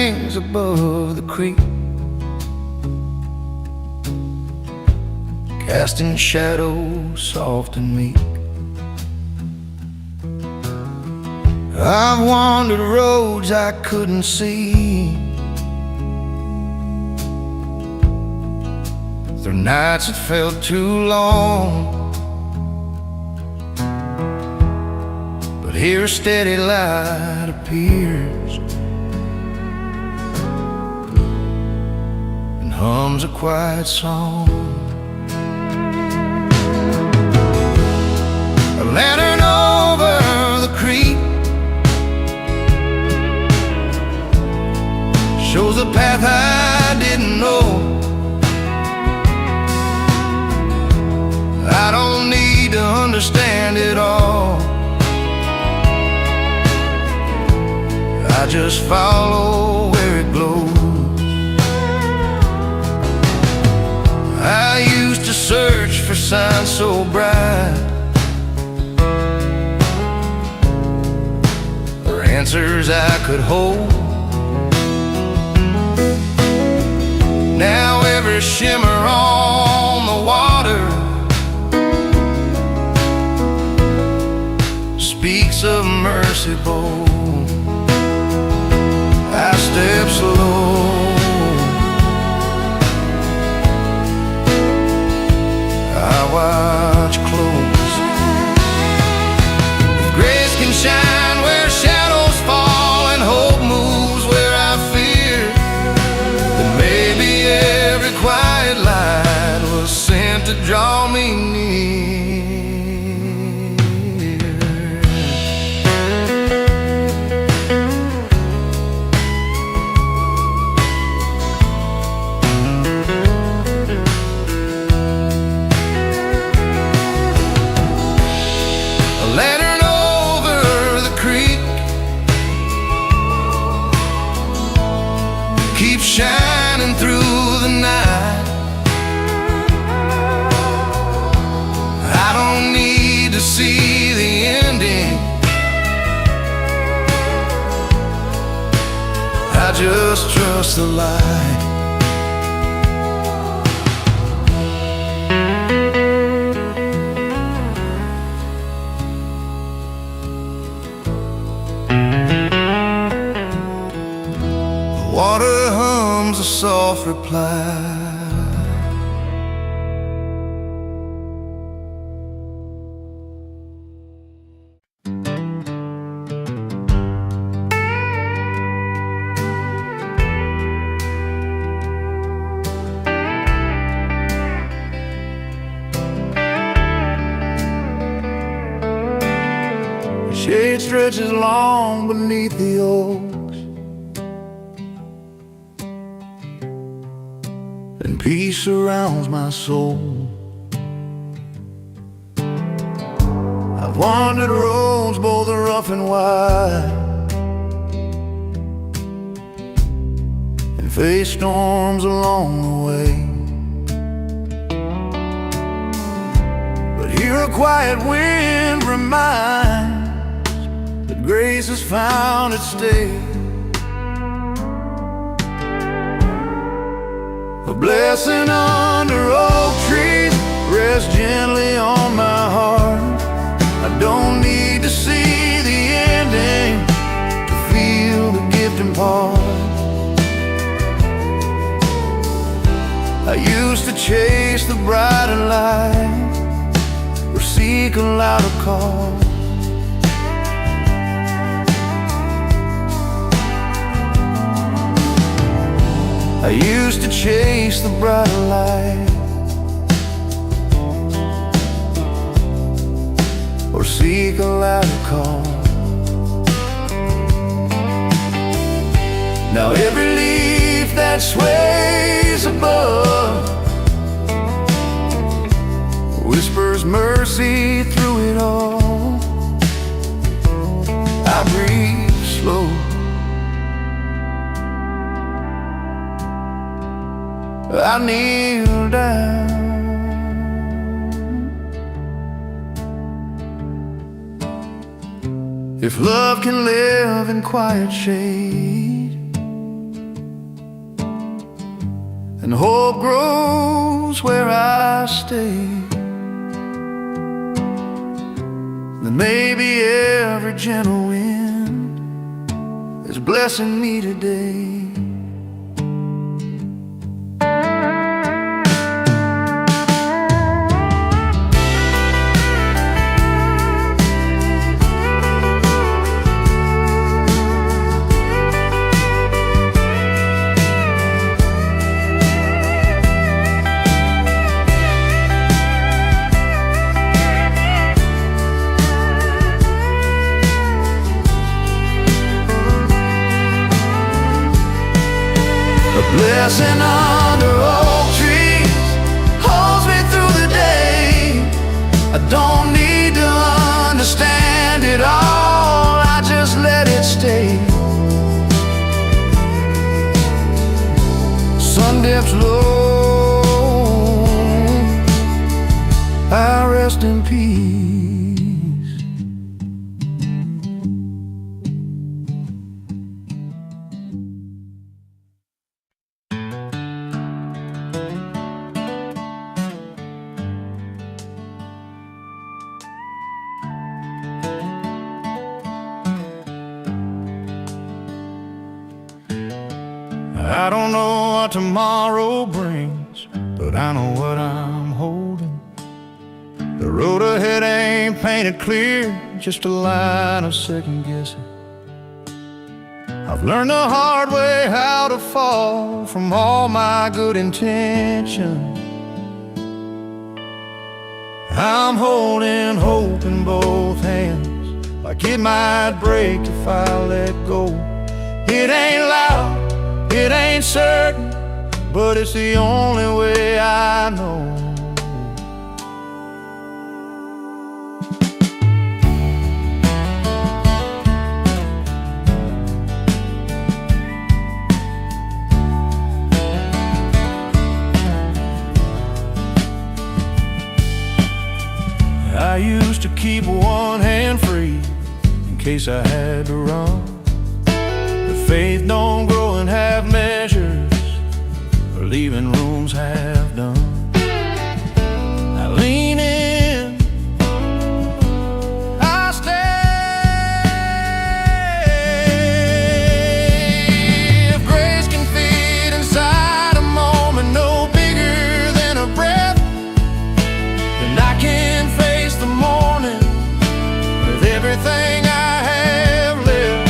hangs above the creek, casting shadows soft and meek. I've wandered roads I couldn't see, through nights that felt too long. But here a steady light appears and hums a quiet song. A lantern over the creek shows a path I didn't know. I don't need to understand it all, I just follow where it glows. I used to search for signs so bright, or answers I could hold. Now every shimmer on the water speaks of mercy bold. I step slow, I watch close. If grace can shine where shadows fall, and hope moves where I fear, then maybe every quiet light was sent to draw me near. Lantern over the creek keeps shining through the night. I don't need to see the ending, I just trust the light. Water hums a soft reply, shade stretches long beneath the oaks, and peace surrounds my soul. I've wandered roads both rough and wide, and faced storms along the way. But here a quiet wind reminds that grace has found its stay. A blessing under oak trees rests gently on my heart. I don't need to see the ending to feel the gift impart. I used to chase the brighter light, or seek a louder call. I used to chase the brighter light, or seek a louder call. Now every leaf that sways above whispers mercy through it all. I breathe slow, I kneel down. If love can live in quiet shade, and hope grows where I stay, then maybe every gentle wind is blessing me today. Blessing under oak trees holds me through the day. I don't need to understand it all, I just let it stay. Sun dips low, I rest in peace. I don't know what tomorrow brings, but I know what I'm holding. The road ahead ain't painted clear, just a line of second guessing. I've learned the hard way how to fall from all my good intentions. I'm holding hope in both hands, like it might break if I let go. It ain't loud, it ain't certain, but it's the only way I know. I used to keep one hand free in case I had to run. Faith don't grow in half measures, or leaving rooms half done. I lean in, I stay. If grace can fit inside a moment no bigger than a breath, then I can face the morning with everything I have left.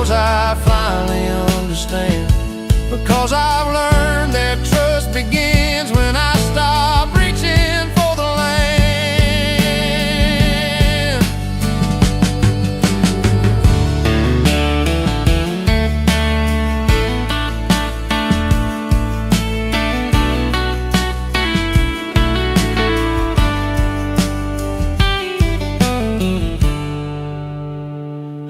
I finally understand, because I've learned that trust begins when I stop reaching for the land.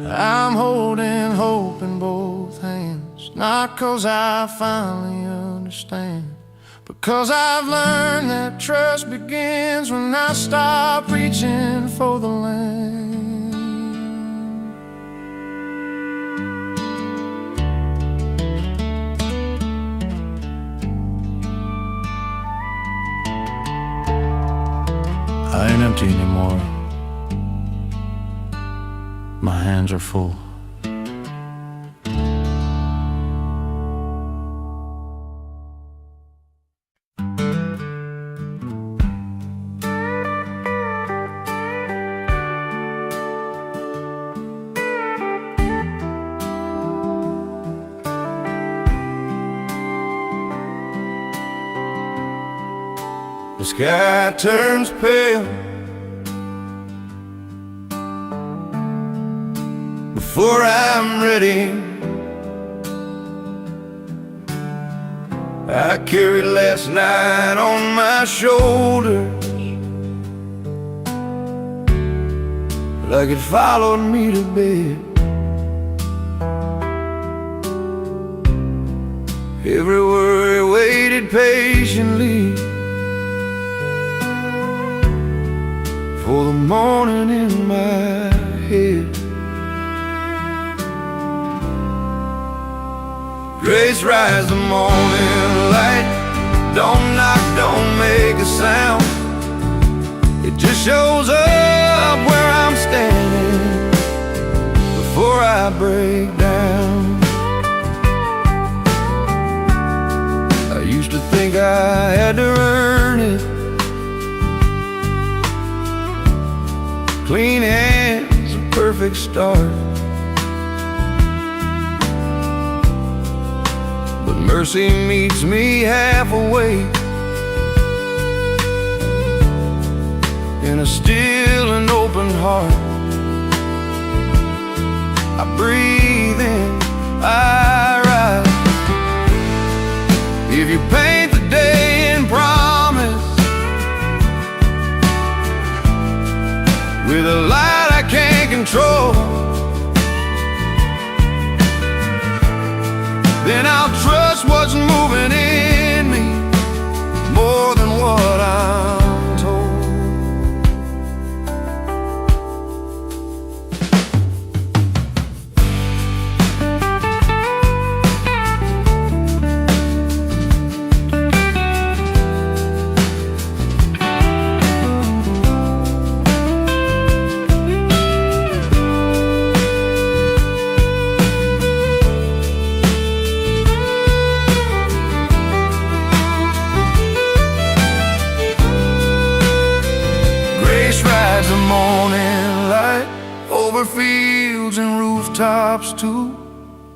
I'm holding hope in both hands, not 'cause I finally understand, because I've learned that trust begins when I stop reaching for the land. I ain't empty anymore. My hands are full. The sky turns pale before I'm ready. I carried last night on my shoulders like it followed me to bed. Every worry waited patiently for the morning in my head. Grace rides the morning light. Don't knock, don't make a sound. It just shows up where I'm standing before I break down. I used to think I had to earn it. Clean hands, a perfect start. But mercy meets me halfway in a still and open heart. I breathe in, I rise. If you paint the day in promise with a light I can't control, then I'll trust what's moving in me more than what I'm told. The morning light over fields and rooftops too.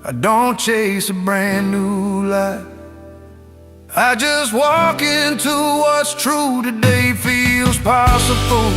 I don't chase a brand new life, I just walk into what's true. Today feels possible.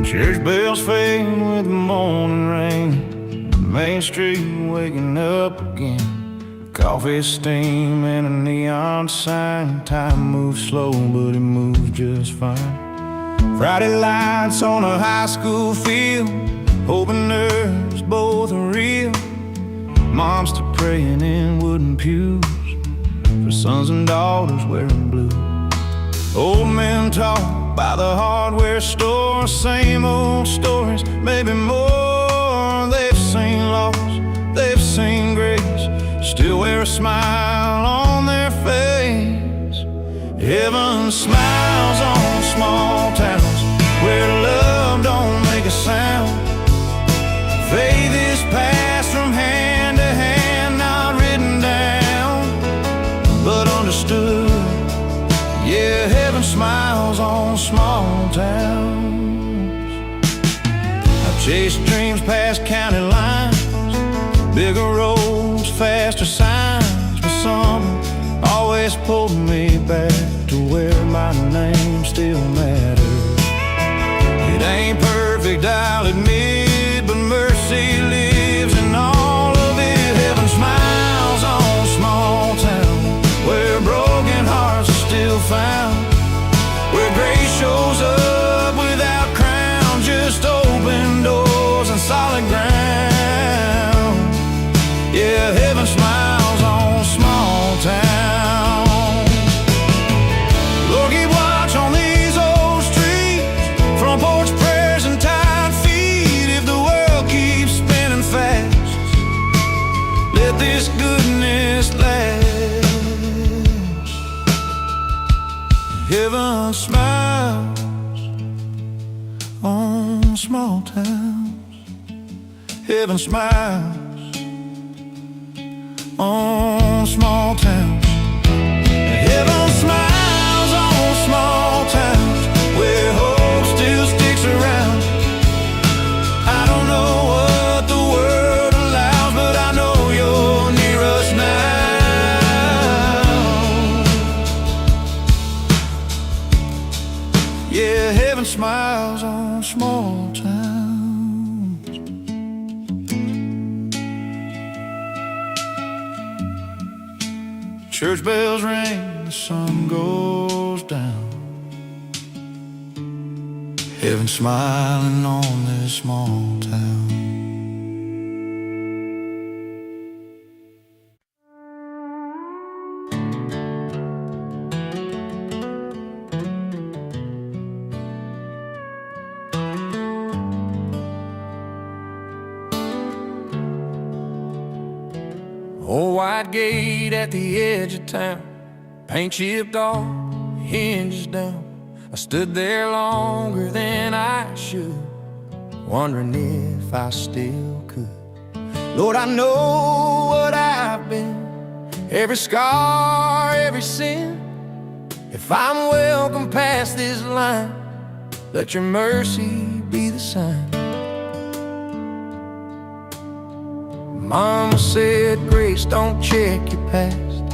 Church bells fade with the morning rain, Main Street waking up again. Coffee steam and a neon sign. Time moves slow, but it moves just fine. Friday lights on a high school field, hoping nerves both are real. Moms still praying in wooden pews for sons and daughters wearing blue. Old men talk by the hardware store, same old stories, maybe more. They've seen loss, they've seen grace, still wear a smile on their face. Heaven smiles on small towns where love don't make a sound. Faith is passed from hand to hand, not written down, but understood. Yeah, heaven smiles on small towns. I've chased dreams past county lines, bigger roads, faster signs, but something always pulled me back to where my name still matters. It ain't perfect, I'll admit, but mercy lives in all of it. Heaven smiles on small town where broken hearts are still found, where grace shows up without crown, just open doors and solid ground. Yeah, heaven smiles on small town. Lord, keep watch on these old streets, front porch prayers and tired feet. If the world keeps spinning fast, let this goodness last. Heaven smiles on small towns. Heaven smiles on small towns. Heaven smiles on small towns where hope still sticks around. I don't know what the world allows, but I know you're near us now. Yeah. Church bells ring, the sun goes down. Heaven smiling on this small town. Old white gate at the edge of town, paint chipped off, hinges down. I stood there longer than I should, wondering if I still could. Lord, I know what I've been, every scar, every sin. If I'm welcome past this line, let your mercy be the sign. Mama said, grace don't check your past,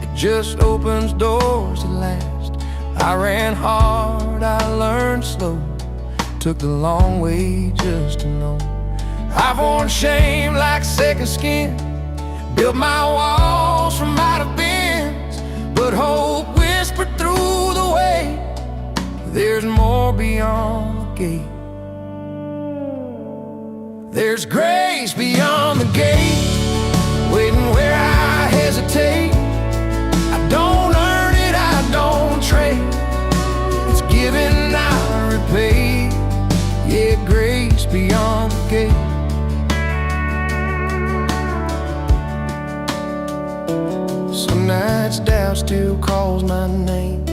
it just opens doors at last. I ran hard, I learned slow, took the long way just to know. I've worn shame like second skin, built my walls from out of bends, but hope whispered through the way, there's more beyond the gate. There's grace beyond the gate, waiting where I hesitate. I don't earn it, I don't trade, it's given, I repay. Yeah, grace beyond the gate. Some nights doubt still calls my name,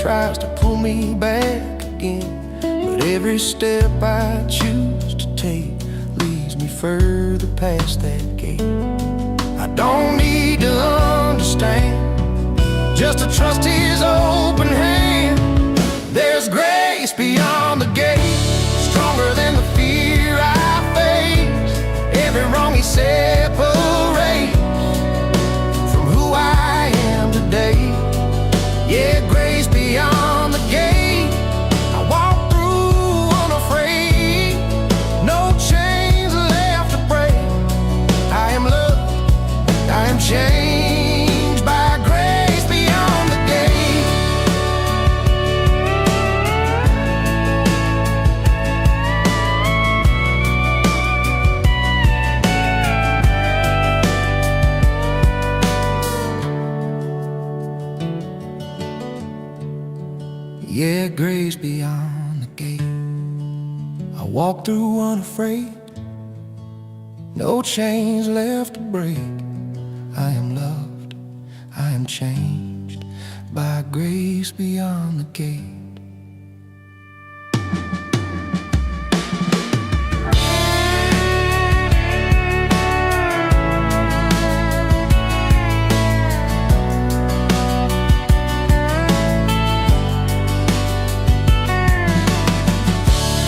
tries to pull me back again, but every step I choose to take leads me further past that gate. I don't need to understand, just to trust His open hand. There's grace beyond the gate, stronger than the fear I face. Every wrong He separates from who I am today. Yeah, grace beyond the gate, I walk through unafraid, no chains left to break. I am loved, I am changed by grace beyond the gate. Yeah, grace beyond the gate, I walk through unafraid, no chains left to break. I am loved, I am changed by grace beyond the gate.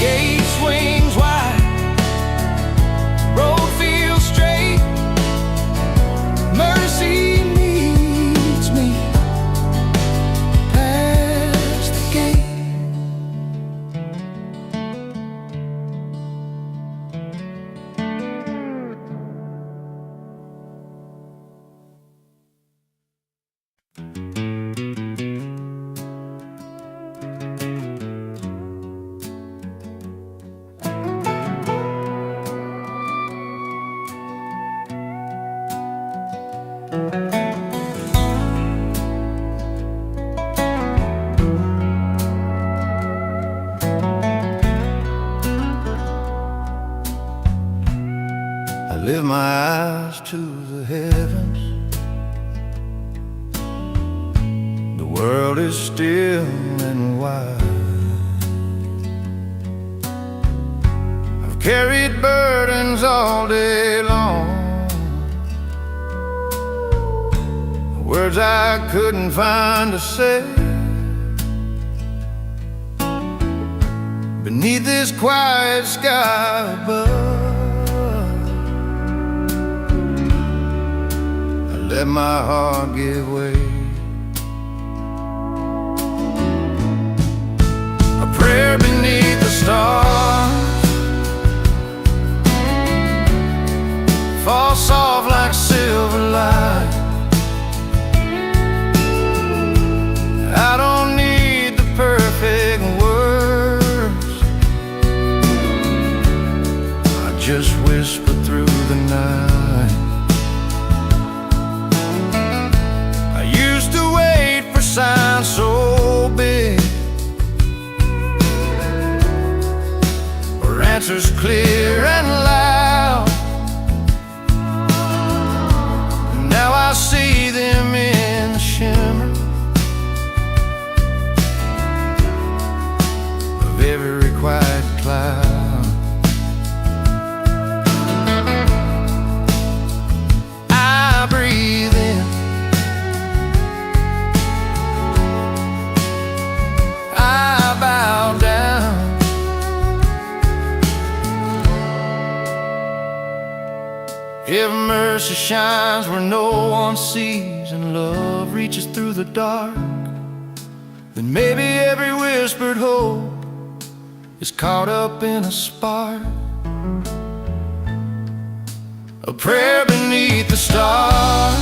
Gate swings wide, road feels straight, mercy meets me past the gate. I lift my eyes to the heavens, the world is still and wide. I've carried burdens all day long, words I couldn't find to say. Beneath this quiet sky above, let my heart give way. A prayer beneath the stars falls soft like silver light. answers clear and loud. Now I see them in the shimmer of every quiet cloud. I breathe in, I bow down. If mercy shines where no one sees and love reaches through the dark, then maybe every whispered hope is caught up in a spark. A prayer beneath the stars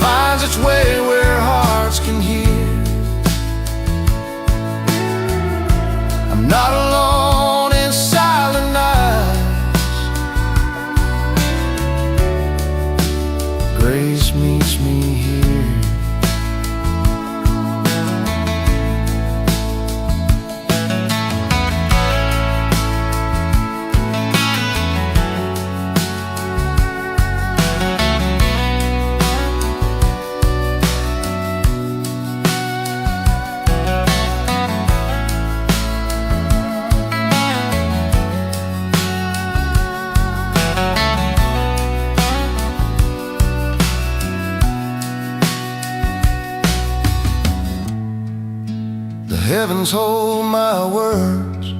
finds its way where hearts can hear. I'm not alone in silent nights. Grace meets me here. The heavens hold my words,